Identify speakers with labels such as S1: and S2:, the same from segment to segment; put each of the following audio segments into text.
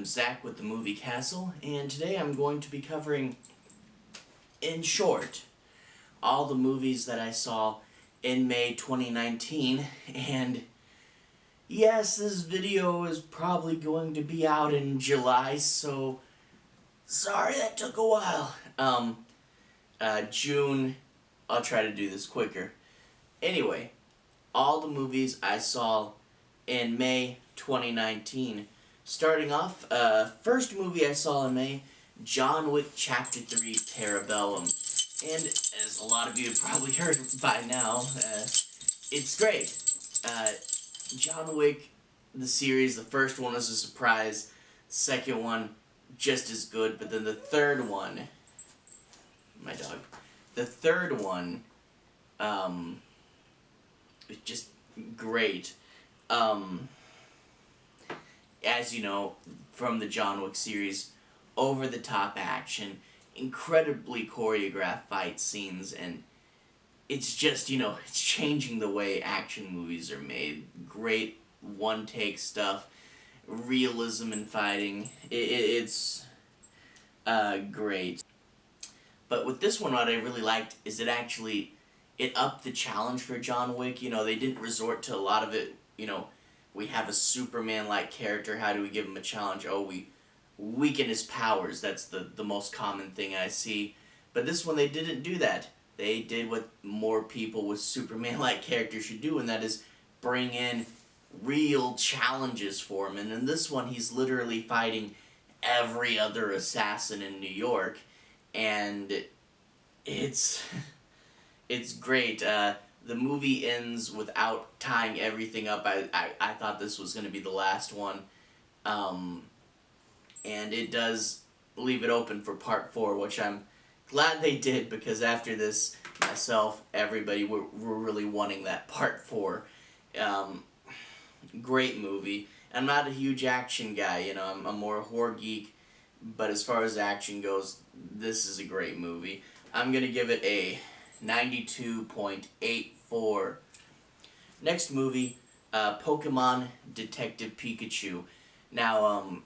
S1: I'm Zach with the Movie Castle, and today I'm going to be covering, in short, all the movies that I saw in May 2019, and yes, this video is probably going to be out in July, so sorry that took a while. June, I'll try to do this quicker. Anyway, all the movies I saw in May 2019. Starting off, first movie I saw in May, John Wick Chapter 3, Parebellum. And as a lot of you have probably heard by now, it's great. John Wick, the series, the first one was a surprise, the second one just as good, but then the third one, my dog, the third one, was just great. As you know, from the John Wick series, over-the-top action, incredibly choreographed fight scenes, and it's just, it's changing the way action movies are made. Great one-take stuff, realism in fighting, it's great. But with this one, what I really liked is it upped the challenge for John Wick. They didn't resort to a lot of it, we have a Superman-like character, how do we give him a challenge? Oh, we weaken his powers. That's the most common thing I see. But this one, they didn't do that. They did what more people with Superman-like characters should do, and that is bring in real challenges for him. And in this one, he's literally fighting every other assassin in New York, and it's great. The movie ends without tying everything up. I thought this was going to be the last one. And it does leave it open for part 4, which I'm glad they did, because after this, myself, everybody were really wanting that part 4. Great movie. I'm not a huge action guy, I'm more a horror geek, but as far as action goes, this is a great movie. I'm going to give it a 92.84. Next movie, Pokemon Detective Pikachu. Now,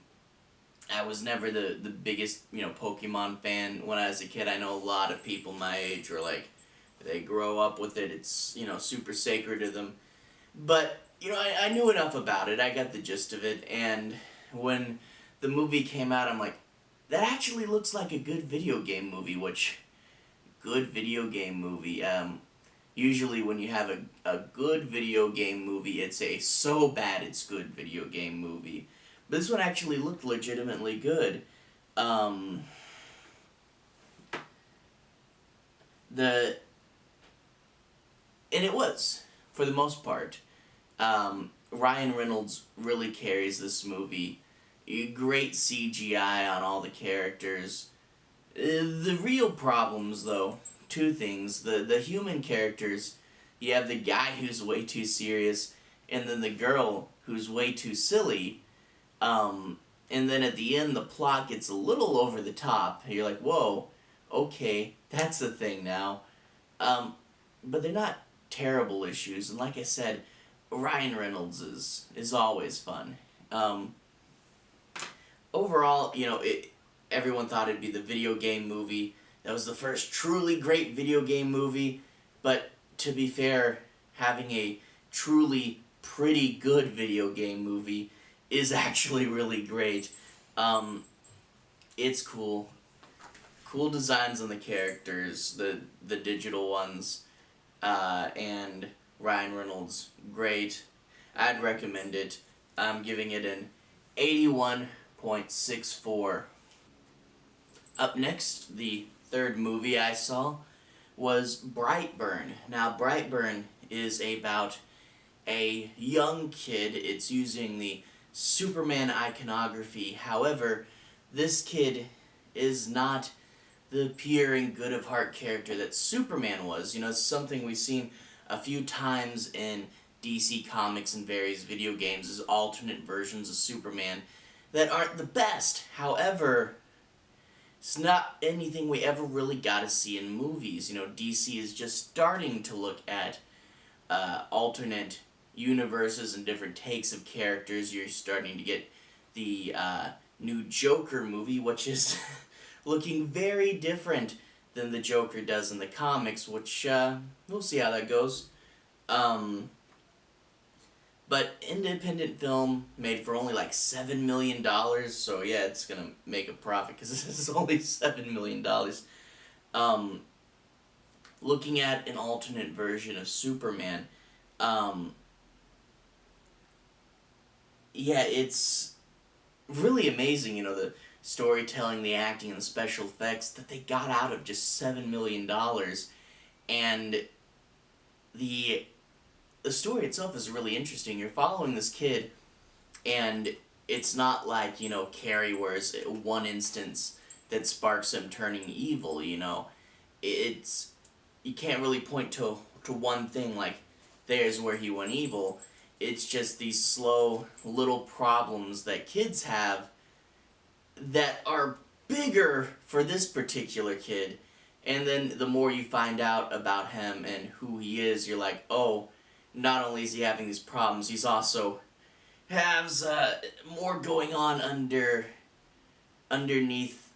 S1: I was never the biggest, Pokemon fan when I was a kid. I know a lot of people my age are like, they grow up with it, it's, super sacred to them. But, I knew enough about it, I got the gist of it, and when the movie came out, I'm like, that actually looks like a good video game movie, which... good video game movie. Usually when you have a good video game movie, it's a so bad it's good video game movie. But this one actually looked legitimately good. And it was, for the most part. Ryan Reynolds really carries this movie. Great CGI on all the characters. The real problems, though, two things. The human characters, you have the guy who's way too serious, and then the girl who's way too silly. And then at the end, the plot gets a little over the top. You're like, whoa, okay, that's the thing now. But they're not terrible issues, and like I said, Ryan Reynolds is always fun. Overall, everyone thought it'd be the video game movie. That was the first truly great video game movie, but to be fair, having a truly pretty good video game movie is actually really great. It's cool. Cool designs on the characters, the digital ones, and Ryan Reynolds, great. I'd recommend it. I'm giving it an 81.64. Up next, the third movie I saw was Brightburn. Now, Brightburn is about a young kid. It's using the Superman iconography. However, this kid is not the pure and good of heart character that Superman was. It's something we've seen a few times in DC Comics and various video games, is alternate versions of Superman that aren't the best. However, it's not anything we ever really got to see in movies. DC is just starting to look at alternate universes and different takes of characters. You're starting to get the new Joker movie, which is looking very different than the Joker does in the comics, which, we'll see how that goes. But independent film made for only like $7 million, so yeah, it's gonna make a profit because this is only $7 million. Looking at an alternate version of Superman, yeah, it's really amazing, the storytelling, the acting, and the special effects that they got out of just $7 million. And the story itself is really interesting. You're following this kid, and it's not like, Carrie, where it's one instance that sparks him turning evil, It's, you can't really point to one thing, like, there's where he went evil. It's just these slow little problems that kids have that are bigger for this particular kid. And then the more you find out about him and who he is, you're like, oh, not only is he having these problems, he's also has more going on underneath,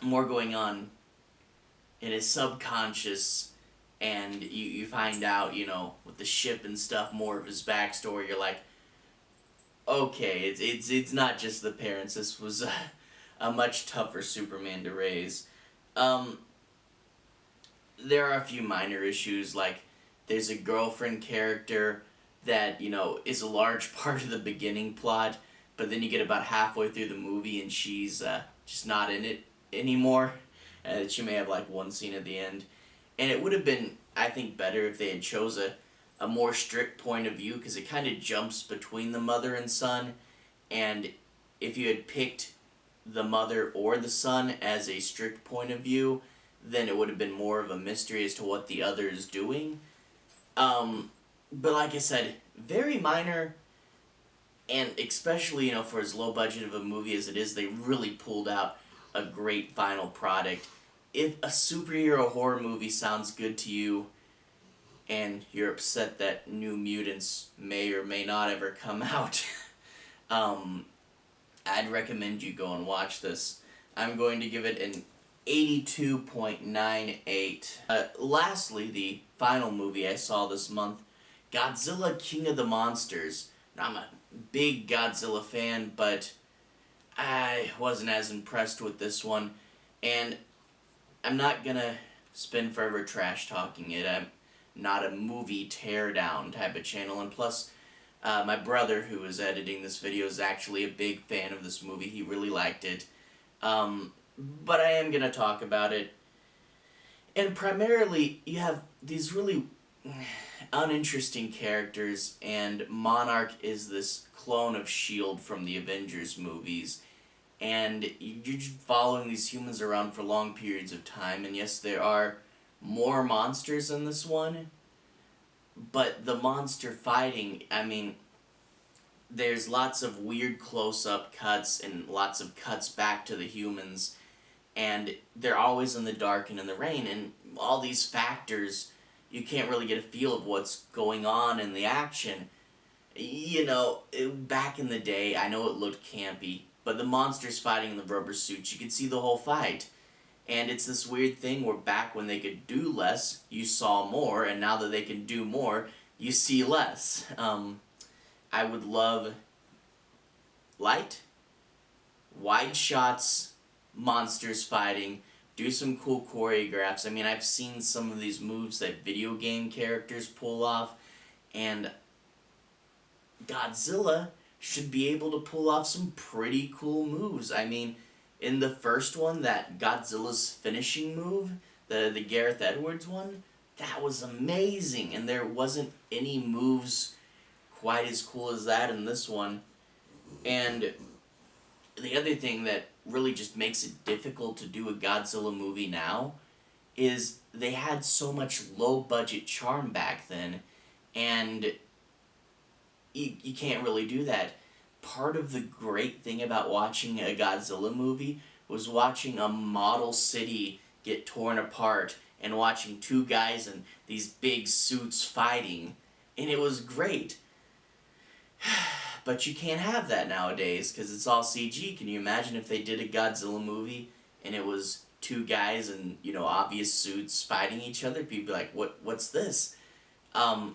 S1: more going on in his subconscious, and you find out, with the ship and stuff, more of his backstory. You're like, okay, it's not just the parents. This was a much tougher Superman to raise. There are a few minor issues, like there's a girlfriend character that, is a large part of the beginning plot, but then you get about halfway through the movie and she's just not in it anymore. She may have like one scene at the end. And it would have been, I think, better if they had chose a more strict point of view, because it kind of jumps between the mother and son, and if you had picked the mother or the son as a strict point of view, then it would have been more of a mystery as to what the other is doing. But like I said, very minor, and especially, for as low budget of a movie as it is, they really pulled out a great final product. If a superhero horror movie sounds good to you, and you're upset that New Mutants may or may not ever come out, I'd recommend you go and watch this. I'm going to give it an 82.98. Lastly, the final movie I saw this month, Godzilla King of the Monsters. Now, I'm a big Godzilla fan, but I wasn't as impressed with this one, and I'm not gonna spend forever trash talking it. I'm not a movie teardown type of channel, and plus, my brother, who is editing this video, is actually a big fan of this movie. He really liked it. But I am gonna talk about it. And primarily, you have these really uninteresting characters, and Monarch is this clone of S.H.I.E.L.D. from the Avengers movies. And you're just following these humans around for long periods of time, and yes, there are more monsters in this one, but the monster fighting, there's lots of weird close-up cuts and lots of cuts back to the humans, and they're always in the dark and in the rain, and all these factors, you can't really get a feel of what's going on in the action. Back in the day, I know it looked campy, but the monsters fighting in the rubber suits, you could see the whole fight. And it's this weird thing where back when they could do less, you saw more, and now that they can do more, you see less. I would love light, wide shots, monsters fighting, do some cool choreographs. I've seen some of these moves that video game characters pull off, and Godzilla should be able to pull off some pretty cool moves. In the first one, that Godzilla's finishing move, the Gareth Edwards one, that was amazing, and there wasn't any moves quite as cool as that in this one. And the other thing that really just makes it difficult to do a Godzilla movie now is they had so much low-budget charm back then, and you can't really do that. Part of the great thing about watching a Godzilla movie was watching a model city get torn apart and watching two guys in these big suits fighting, and it was great. But you can't have that nowadays because it's all CG. Can you imagine if they did a Godzilla movie and it was two guys in, obvious suits fighting each other? People be like, what's this? I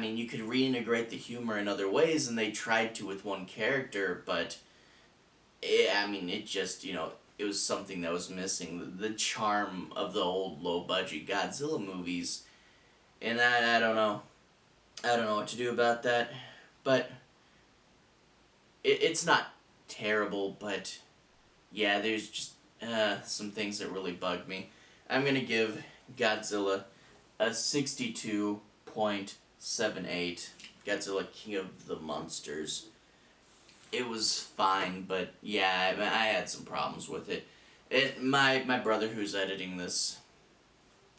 S1: mean, you could reintegrate the humor in other ways, and they tried to with one character, but it just, it was something that was missing. The charm of the old low-budget Godzilla movies. And I don't know. I don't know what to do about that. But it's not terrible, but yeah, there's just some things that really bugged me. I'm going to give Godzilla a 62.78. Godzilla King of the Monsters. It was fine, but yeah, I had some problems with it. My brother who's editing this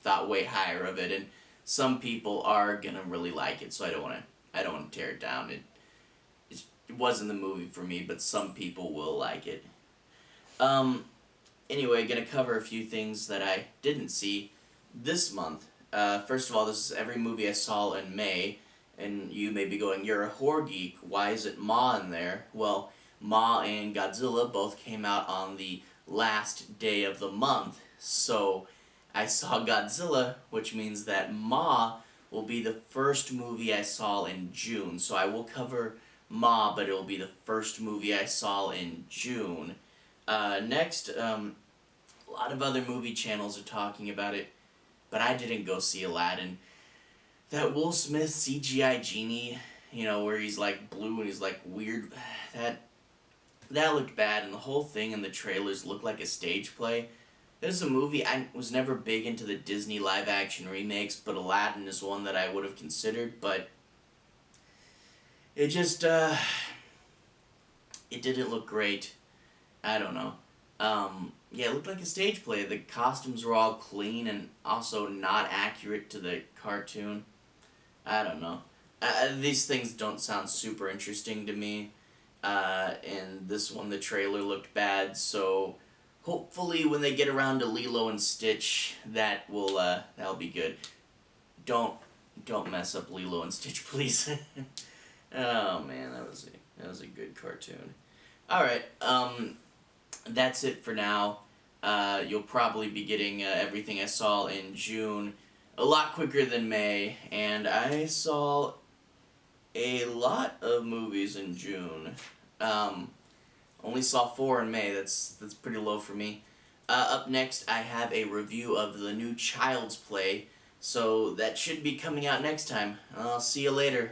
S1: thought way higher of it, and some people are gonna really like it, so I don't want to tear it down. It wasn't the movie for me, but some people will like it. Anyway, gonna cover a few things that I didn't see this month. First of all, this is every movie I saw in May. And you may be going, you're a horror geek, why is it Ma in there? Well, Ma and Godzilla both came out on the last day of the month, so I saw Godzilla, which means that Ma will be the first movie I saw in June. So I will cover Ma, but it will be the first movie I saw in June. Next, a lot of other movie channels are talking about it, but I didn't go see Aladdin. That Will Smith CGI genie, where he's like blue and he's like weird, that looked bad, and the whole thing in the trailers looked like a stage play. This is a movie, I was never big into the Disney live action remakes, but Aladdin is one that I would have considered, but it just, it didn't look great. I don't know. Yeah, it looked like a stage play. The costumes were all clean and also not accurate to the cartoon. I don't know. These things don't sound super interesting to me. And this one, the trailer looked bad, so hopefully when they get around to Lilo and Stitch, that'll be good. Don't mess up Lilo and Stitch, please. Oh man, that was a good cartoon. Alright, that's it for now. You'll probably be getting everything I saw in June a lot quicker than May, and I saw a lot of movies in June. Only saw 4 in May. That's pretty low for me. Up next, I have a review of the new Child's Play, so that should be coming out next time. I'll see you later.